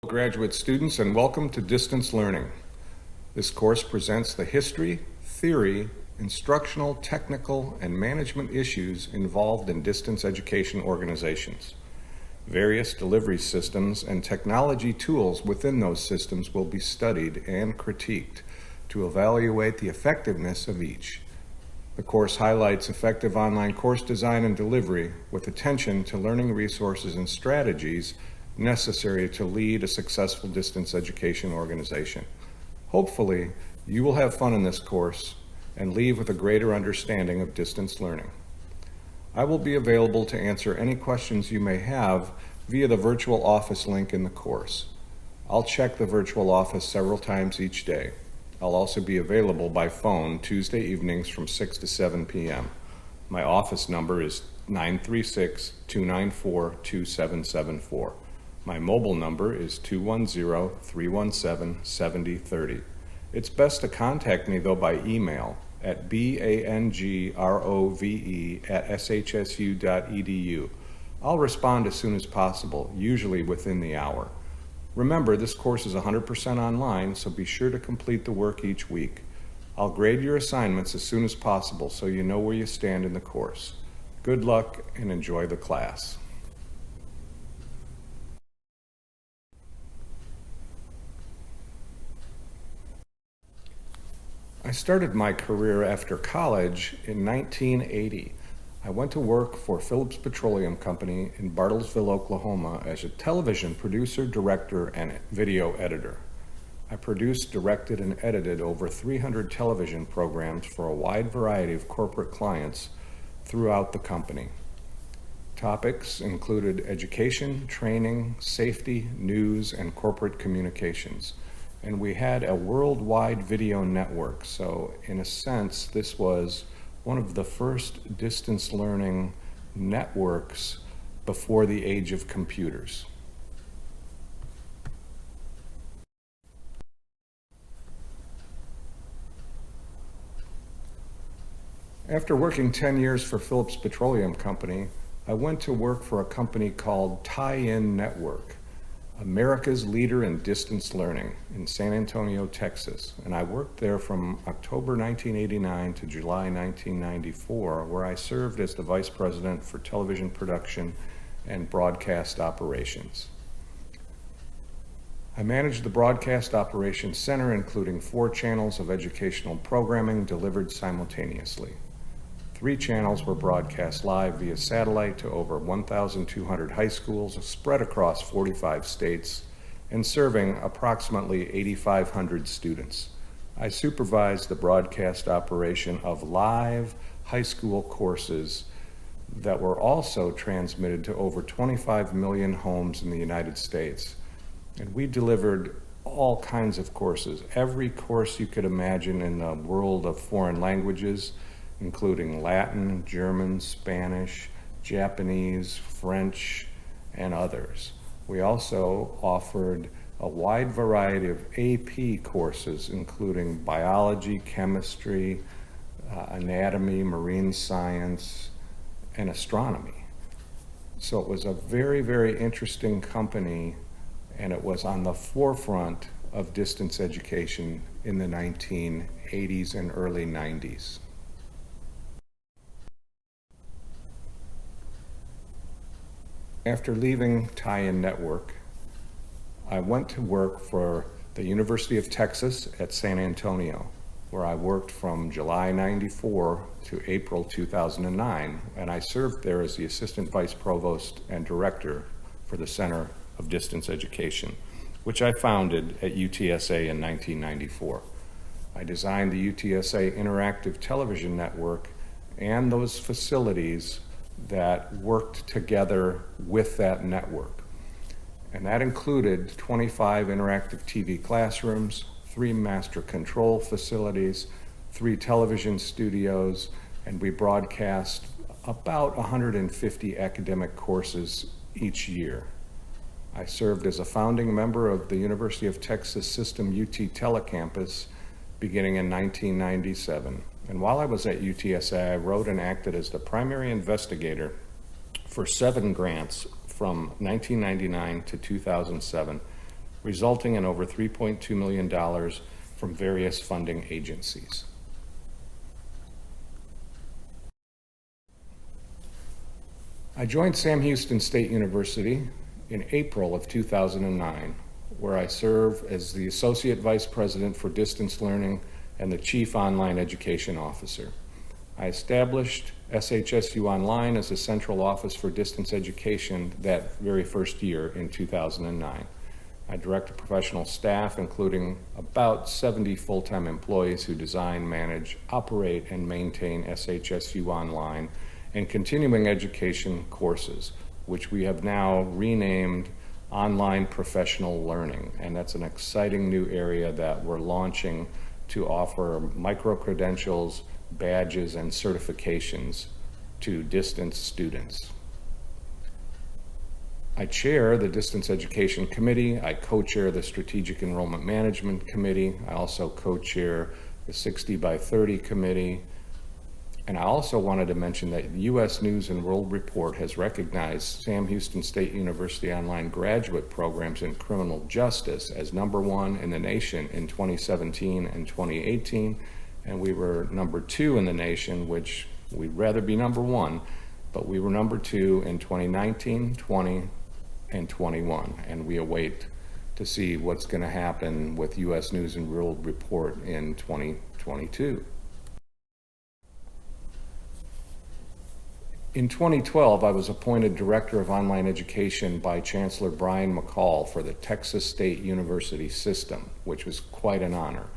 Graduate students, and welcome to Distance Learning. This course presents the history, theory, instructional, technical, and management issues involved in distance education organizations. Various delivery systems and technology tools within those systems will be studied and critiqued to evaluate the effectiveness of each. The course highlights effective online course design and delivery with attention to learning resources and strategies necessary to lead a successful distance education organization. Hopefully, you will have fun in this course and leave with a greater understanding of distance learning. I will be available to answer any questions you may have via the virtual office link in the course. I'll check the virtual office several times each day. I'll also be available by phone Tuesday evenings from 6 to 7 p.m. My office number is 936-294-2774. My mobile number is 210-317-7030. It's best to contact me, though, by email at bangrove@shsu.edu. I'll respond as soon as possible, usually within the hour. Remember, this course is 100% online, so be sure to complete the work each week. I'll grade your assignments as soon as possible so you know where you stand in the course. Good luck and enjoy the class. I started my career after college in 1980. I went to work for Phillips Petroleum Company in Bartlesville, Oklahoma as a television producer, director, and video editor. I produced, directed, and edited over 300 television programs for a wide variety of corporate clients throughout the company. Topics included education, training, safety, news, and corporate communications. And we had a worldwide video network, so in a sense, this was one of the first distance learning networks before the age of computers. After working 10 years for Phillips Petroleum Company, I went to work for a company called Tiein Network, America's leader in distance learning, in San Antonio, Texas. And I worked there from October 1989 to July 1994, where I served as the vice president for television production and broadcast operations. I managed the broadcast operations center, including 4 channels of educational programming delivered simultaneously. 3 channels were broadcast live via satellite to over 1,200 high schools spread across 45 states and serving approximately 8,500 students. I supervised the broadcast operation of live high school courses that were also transmitted to over 25 million homes in the United States. And we delivered all kinds of courses, every course you could imagine in the world of foreign languages, including Latin, German, Spanish, Japanese, French, and others. We also offered a wide variety of AP courses, including biology, chemistry, anatomy, marine science, and astronomy. So it was a very, very interesting company, and it was on the forefront of distance education in the 1980s and early 90s. After leaving Tiein Network, I went to work for the University of Texas at San Antonio, where I worked from July 94 to April 2009, and I served there as the Assistant Vice Provost and Director for the Center of Distance Education, which I founded at UTSA in 1994. I designed the UTSA Interactive Television Network and those facilities that worked together with that network. And that included 25 interactive TV classrooms, 3 master control facilities, 3 television studios, and we broadcast about 150 academic courses each year. I served as a founding member of the University of Texas System UT Telecampus beginning in 1997. And while I was at UTSA, I wrote and acted as the primary investigator for 7 grants from 1999 to 2007 resulting in over $3.2 million from various funding agencies. I joined Sam Houston State University in April of 2009, where I serve as the Associate Vice President for Distance Learning and the Chief Online Education Officer. I established SHSU Online as a central office for distance education that very first year in 2009. I direct a professional staff, including about 70 full-time employees who design, manage, operate, and maintain SHSU Online and continuing education courses, which we have now renamed Online Professional Learning. And that's an exciting new area that we're launching to offer micro-credentials, badges, and certifications to distance students. I chair the Distance Education Committee. I co-chair the Strategic Enrollment Management Committee. I also co-chair the 60 by 30 Committee. And I also wanted to mention that the U.S. News and World Report has recognized Sam Houston State University Online graduate programs in criminal justice as #1 in the nation in 2017 and 2018. And we were #2 in the nation, which we'd rather be #1, but we were #2 in 2019, 20, and 21. And we await to see what's going to happen with U.S. News and World Report in 2022. In 2012, I was appointed Director of Online Education by Chancellor Brian McCall for the Texas State University system, which was quite an honor.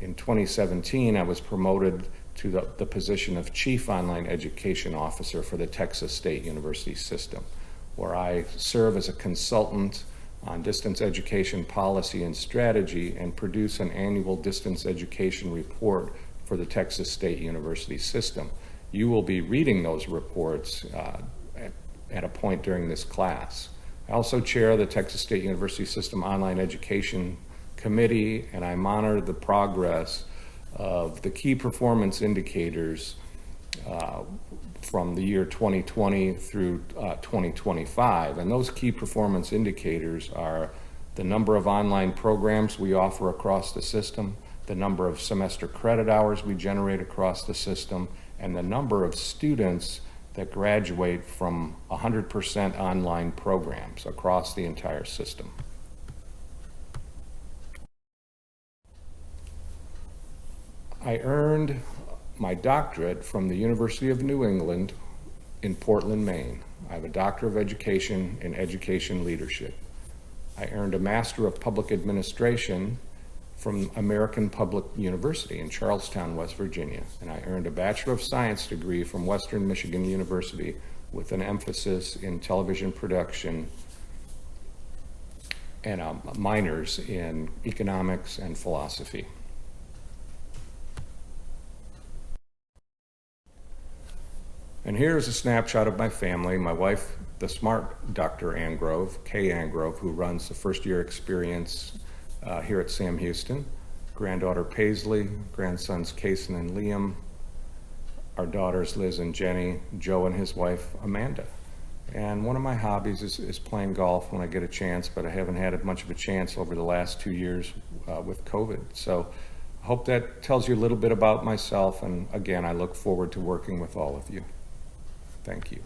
In 2017, I was promoted to the position of Chief Online Education Officer for the Texas State University system, where I serve as a consultant on distance education policy and strategy and produce an annual distance education report for the Texas State University system. You will be reading those reports at a point during this class. I also chair the Texas State University System Online Education Committee, and I monitor the progress of the key performance indicators from the year 2020 through 2025. And those key performance indicators are the number of online programs we offer across the system, the number of semester credit hours we generate across the system, and the number of students that graduate from 100% online programs across the entire system. I earned my doctorate from the University of New England in Portland, Maine. I have a Doctor of Education in Education Leadership. I earned a Master of Public Administration from American Public University in Charlestown, West Virginia. And I earned a Bachelor of Science degree from Western Michigan University with an emphasis in television production and minors in economics and philosophy. And here's a snapshot of my family. My wife, the smart Dr. Angrove, Kay Angrove, who runs the first year experience here at Sam Houston. Granddaughter Paisley, grandsons Kason and Liam, our daughters Liz and Jenny, Joe and his wife Amanda. And one of my hobbies is playing golf when I get a chance, but I haven't had much of a chance over the last 2 years with COVID. So I hope that tells you a little bit about myself, and again, I look forward to working with all of you. Thank you.